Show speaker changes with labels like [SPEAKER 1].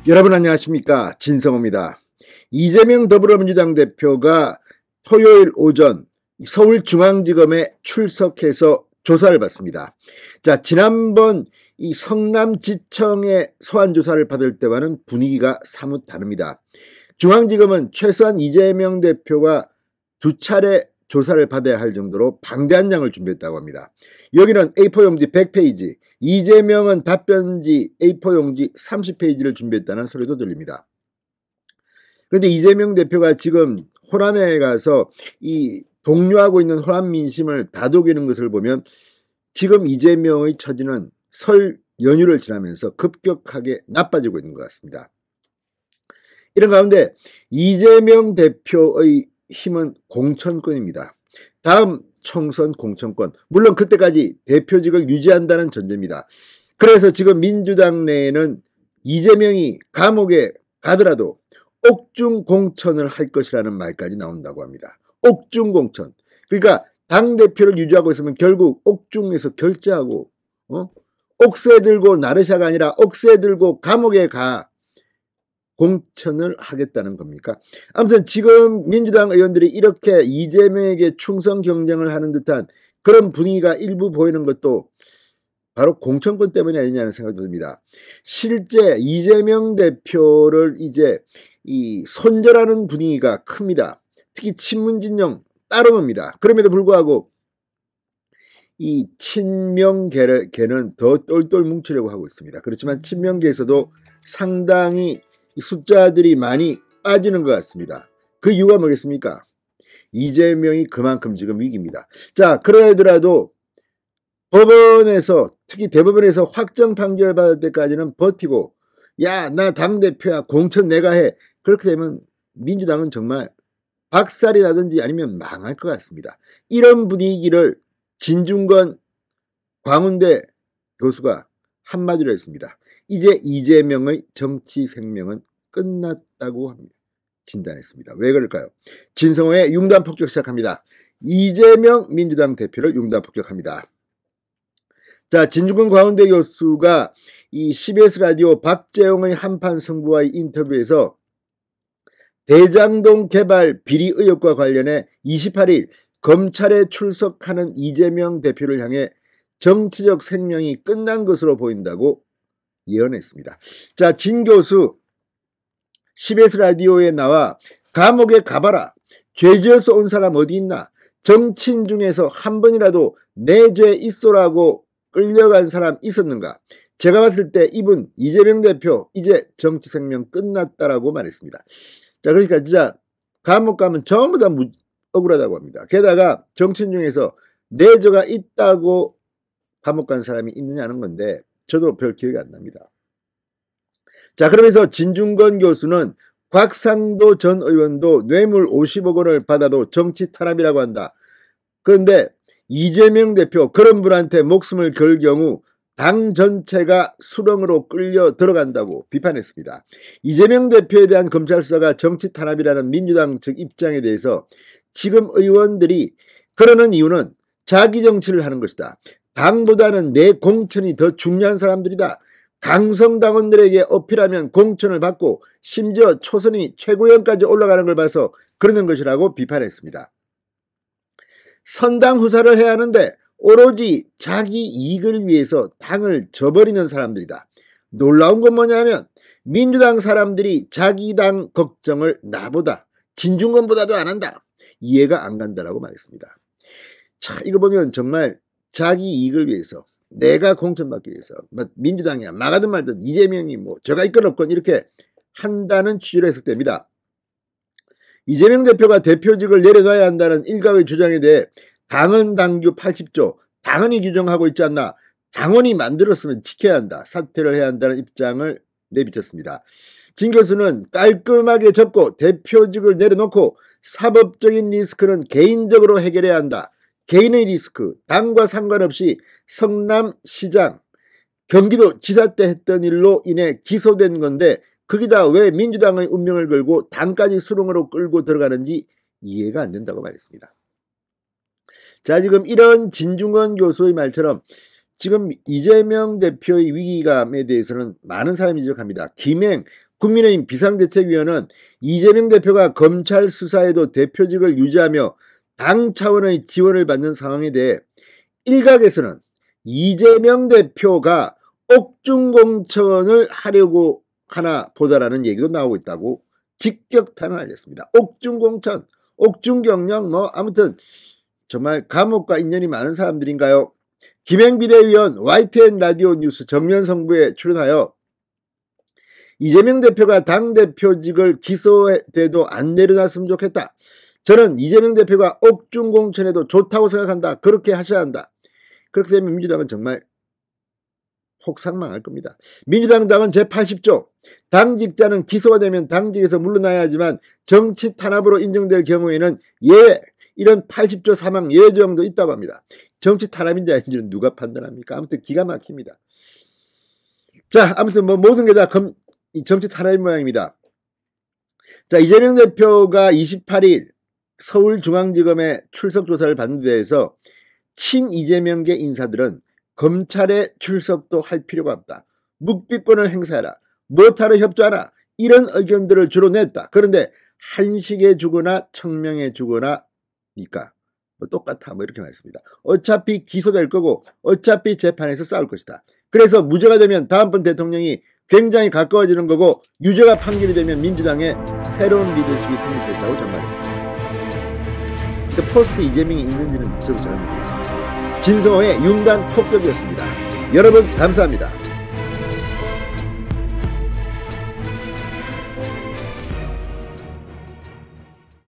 [SPEAKER 1] 여러분 안녕하십니까, 진성호입니다. 이재명 더불어민주당 대표가 토요일 오전 서울중앙지검에 출석해서 조사를 받습니다. 자, 지난번 이 성남지청의 소환조사를 받을 때와는 분위기가 사뭇 다릅니다. 중앙지검은 최소한 이재명 대표가 2차례 조사를 받아야 할 정도로 방대한 양을 준비했다고 합니다. 여기는 A4 용지 100페이지, 이재명은 답변지 A4 용지 30페이지를 준비했다는 소리도 들립니다. 그런데 이재명 대표가 지금 호남에 가서 이 동요하고 있는 호남 민심을 다독이는 것을 보면 지금 이재명의 처지는 설 연휴를 지나면서 급격하게 나빠지고 있는 것 같습니다. 이런 가운데 이재명 대표의 힘은 공천권입니다. 다음 총선 공천권, 물론 그때까지 대표직을 유지한다는 전제입니다. 그래서 지금 민주당 내에는 이재명이 감옥에 가더라도 옥중 공천을 할 것이라는 말까지 나온다고 합니다. 옥중 공천. 그러니까 당대표를 유지하고 있으면 결국 옥중에서 결제하고 옥새 들고 나르샤가 아니라 옥새 들고 감옥에 가 공천을 하겠다는 겁니까? 아무튼 지금 민주당 의원들이 이렇게 이재명에게 충성 경쟁을 하는 듯한 그런 분위기가 일부 보이는 것도 바로 공천권 때문이 아니냐는 생각이 듭니다. 실제 이재명 대표를 이제 이 손절하는 분위기가 큽니다. 특히 친문진영 따로 놉니다. 그럼에도 불구하고 이 친명계는 더 똘똘 뭉치려고 하고 있습니다. 그렇지만 친명계에서도 상당히 숫자들이 많이 빠지는 것 같습니다. 그 이유가 뭐겠습니까? 이재명이 그만큼 지금 위기입니다. 자, 그러더라도 법원에서, 특히 대법원에서 확정 판결 받을 때까지는 버티고, 야, 나 당대표야, 공천 내가 해. 그렇게 되면 민주당은 정말 박살이 나든지 아니면 망할 것 같습니다. 이런 분위기를 진중권 광운대 교수가 한마디로 했습니다. 이제 이재명의 정치 생명은 끝났다고 합니다. 진단했습니다. 왜 그럴까요? 진성호의 융단 폭격 시작합니다. 이재명 민주당 대표를 융단 폭격합니다. 자, 진중권 광운대 교수가 이 CBS 라디오 박재홍의 한판 승부와의 인터뷰에서 대장동 개발 비리 의혹과 관련해 28일 검찰에 출석하는 이재명 대표를 향해 정치적 생명이 끝난 것으로 보인다고 예언했습니다. 자, 진 교수 CBS 라디오에 나와 감옥에 가봐라. 죄지어서 온 사람 어디 있나? 정치인 중에서 한 번이라도 내 죄 있소라고 끌려간 사람 있었는가? 제가 봤을 때 이분 이재명 대표 이제 정치 생명 끝났다라고 말했습니다. 자, 그러니까 진짜 감옥 가면 전부 다 억울하다고 합니다. 게다가 정치인 중에서 내 죄가 있다고 감옥 간 사람이 있느냐는 건데 저도 별 기억이 안 납니다. 자, 그러면서 진중권 교수는 곽상도 전 의원도 뇌물 50억 원을 받아도 정치 탄압이라고 한다. 그런데 이재명 대표 그런 분한테 목숨을 걸 경우 당 전체가 수렁으로 끌려 들어간다고 비판했습니다. 이재명 대표에 대한 검찰 수사가 정치 탄압이라는 민주당 측 입장에 대해서 지금 의원들이 그러는 이유는 자기 정치를 하는 것이다. 당보다는 내 공천이 더 중요한 사람들이다. 강성당원들에게 어필하면 공천을 받고 심지어 초선이 최고위원까지 올라가는 걸 봐서 그러는 것이라고 비판했습니다. 선당 후사를 해야 하는데 오로지 자기 이익을 위해서 당을 저버리는 사람들이다. 놀라운 건 뭐냐면 민주당 사람들이 자기 당 걱정을 나보다 진중권보다도 안 한다. 이해가 안 간다라고 말했습니다. 자, 이거 보면 정말 자기 이익을 위해서 내가 공천받기 위해서 민주당이야 막아든 말든 이재명이 뭐 저가 이끌었건 이렇게 한다는 취지로 해석됩니다. 이재명 대표가 대표직을 내려놔야 한다는 일각의 주장에 대해 당헌 당규 80조 당헌이 규정하고 있지 않나, 당원이 만들었으면 지켜야 한다, 사퇴를 해야 한다는 입장을 내비쳤습니다. 진 교수는 깔끔하게 접고 대표직을 내려놓고 사법적인 리스크는 개인적으로 해결해야 한다. 개인의 리스크, 당과 상관없이 성남시장, 경기도 지사 때 했던 일로 인해 기소된 건데 거기다 왜 민주당의 운명을 걸고 당까지 수렁으로 끌고 들어가는지 이해가 안 된다고 말했습니다. 자, 지금 이런 진중권 교수의 말처럼 지금 이재명 대표의 위기감에 대해서는 많은 사람이 지적합니다. 김행, 국민의힘 비상대책위원은 이재명 대표가 검찰 수사에도 대표직을 유지하며 당 차원의 지원을 받는 상황에 대해 일각에서는 이재명 대표가 옥중공천을 하려고 하나 보다라는 얘기도 나오고 있다고 직격탄을 알렸습니다. 옥중공천, 옥중경력 아무튼 정말 감옥과 인연이 많은 사람들인가요? 김행 비대위원 YTN 라디오 뉴스 정면성부에 출연하여 이재명 대표가 당대표직을 기소돼도 안 내려놨으면 좋겠다. 저는 이재명 대표가 옥중공천에도 좋다고 생각한다. 그렇게 하셔야 한다. 그렇게 되면 민주당은 정말 혹상망할 겁니다. 민주당은 제80조 당직자는 기소가 되면 당직에서 물러나야 하지만 정치 탄압으로 인정될 경우에는 이런 80조 사망 예정도 있다고 합니다. 정치 탄압인지 아닌지는 누가 판단합니까? 아무튼 기가 막힙니다. 자, 아무튼 모든 게 다 정치 탄압인 모양입니다. 자, 이재명 대표가 28일 서울중앙지검에 출석 조사를 받는 데에서 친이재명계 인사들은 검찰의 출석도 할 필요가 없다. 묵비권을 행사해라. 못하러 협조하라. 이런 의견들을 주로 냈다. 그런데 한식에 주거나 청명에 주거나 니까 똑같아 이렇게 말했습니다. 어차피 기소될 거고 어차피 재판에서 싸울 것이다. 그래서 무죄가 되면 다음번 대통령이 굉장히 가까워지는 거고 유죄가 판결이 되면 민주당의 새로운 리더십이 생길 것이라고 전망했습니다. 포스트 이재명이 있는지는 저도 잘 모르겠습니다. 진성호의 융단 폭격이었습니다. 여러분 감사합니다.